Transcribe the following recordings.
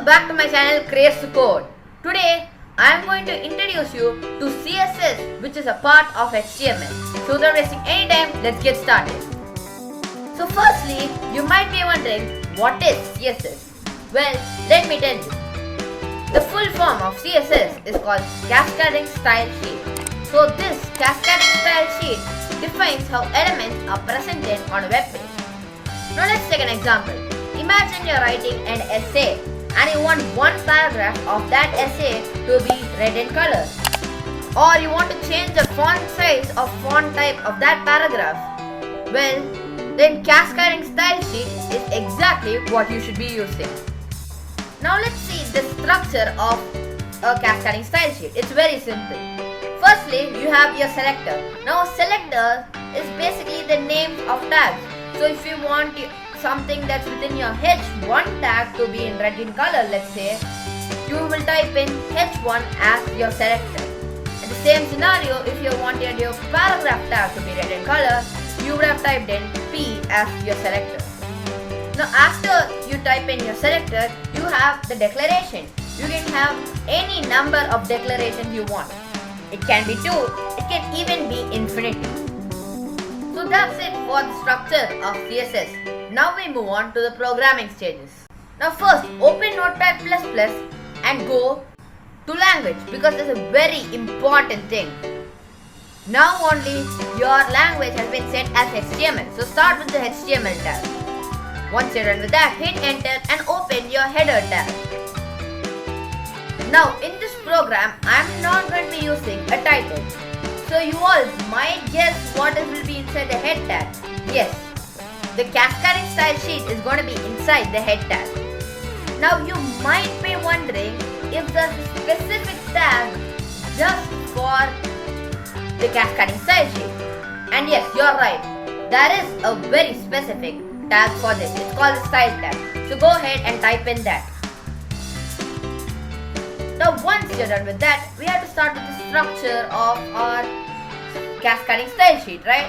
back to my channel Craze to Code. Today I am going to introduce you to CSS, which is a part of HTML. So without wasting any time, let's get started. So firstly, you might be wondering, what is CSS? Well, let me tell you. The full form of CSS is called Cascading Style Sheet. So this Cascading Style Sheet defines how elements are presented on a web page. Now let's take an example. Imagine you're writing an essay and you want one paragraph of that essay to be red in color. Or you want to change the font size or font type of that paragraph. Well, then Cascading Style Sheet is exactly what you should be using. Now let's see the structure of a Cascading Style Sheet. It's very simple. Firstly, you have your selector. Now a selector is basically the names of tags. So if you want something that's within your H1 tag to be in red in color, let's say, you will type in H1 as your selector. In the same scenario, if you wanted your paragraph tag to be red in color, you would have typed in P as your selector. Now after you type in your selector, you have the declaration. You can have any number of declarations you want. It can be 2, it can even be infinity. So that's it for the structure of CSS. Now we move on to the programming stages. Now first, open Notepad++ and go to language, because it's a very important thing. Now only your language has been set as HTML. So start with the HTML tag. Once you're done with that, hit enter and open your header tag. Now in this program, I'm not going to be using a title. So you all might guess what will be inside the head tag. Yes, the Cascading Style Sheet is going to be inside the head tag. Now you might be wondering if there's a specific tag just for the Cascading Style Sheet. And yes, you're right. There is a very specific tag for this. It's called the style tag. So go ahead and type in that. Now once you're done with that, we have to start with the structure of our Cascading Style Sheet, right?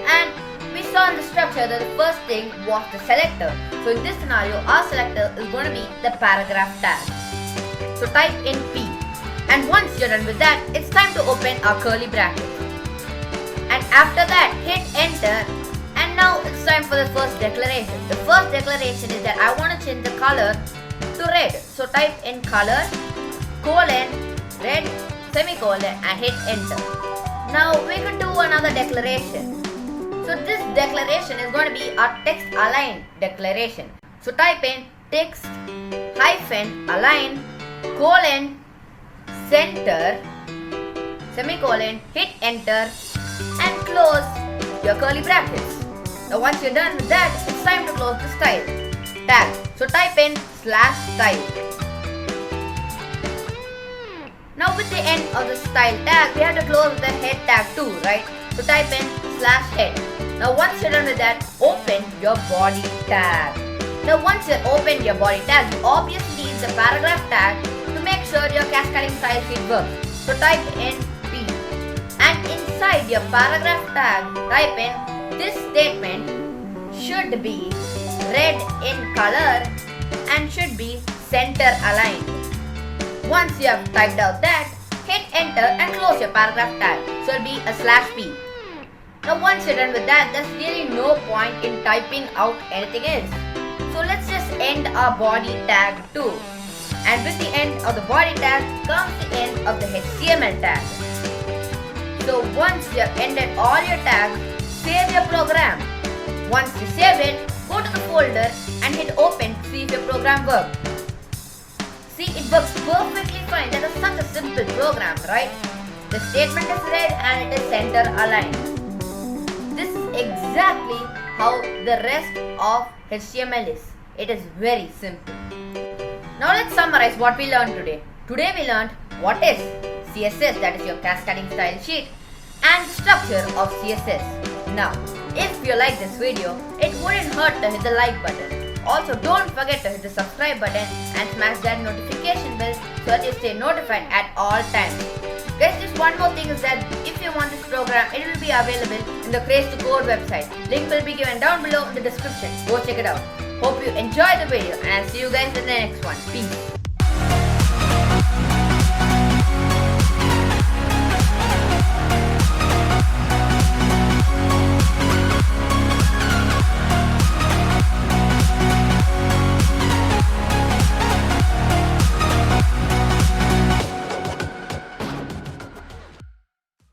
And we saw in the structure that the first thing was the selector. So in this scenario, our selector is going to be the paragraph tag. So type in P. And once you're done with that, it's time to open our curly brackets. And after that, hit enter. And now it's time for the first declaration. The first declaration is that I want to change the color to red. So type in color, colon, red, semicolon and hit enter. Now we could do another declaration. So this declaration is going to be our text align declaration. So type in text hyphen align colon center semicolon, hit enter and close your curly brackets. Now once you're done with that, it's time to close the style tag. So type in /style. Now with the end of the style tag, we have to close the head tag too, right? So type in /head. Now once you're done with that, open your body tag. Now once you open your body tag, you obviously use the paragraph tag to make sure your Cascading Style Sheet works. So type in P. And inside your paragraph tag, type in this statement should be red in color and should be center aligned. Once you have typed out that, hit enter and close your paragraph tag. So it will be a /p. Now once you're done with that, there's really no point in typing out anything else. So let's just end our body tag too. And with the end of the body tag comes the end of the HTML tag. So once you have ended all your tags, save your program. Once you save it, go to the folder and hit open to see if your program worked. See, it works perfectly fine. That is such a simple program, right? The statement is red and it is center aligned. This is exactly how the rest of HTML is. It is very simple. Now let's summarize what we learned today. Today we learned what is CSS, that is your Cascading Style Sheet, and the structure of CSS. Now, if you like this video, it wouldn't hurt to hit the like button. Also, don't forget to hit the subscribe button and smash that notification bell so that you stay notified at all times. Guys, just one more thing is that if you want this program, it will be available in the Craze to Code website. Link will be given down below in the description. Go check it out. Hope you enjoyed the video and I'll see you guys in the next one. Peace.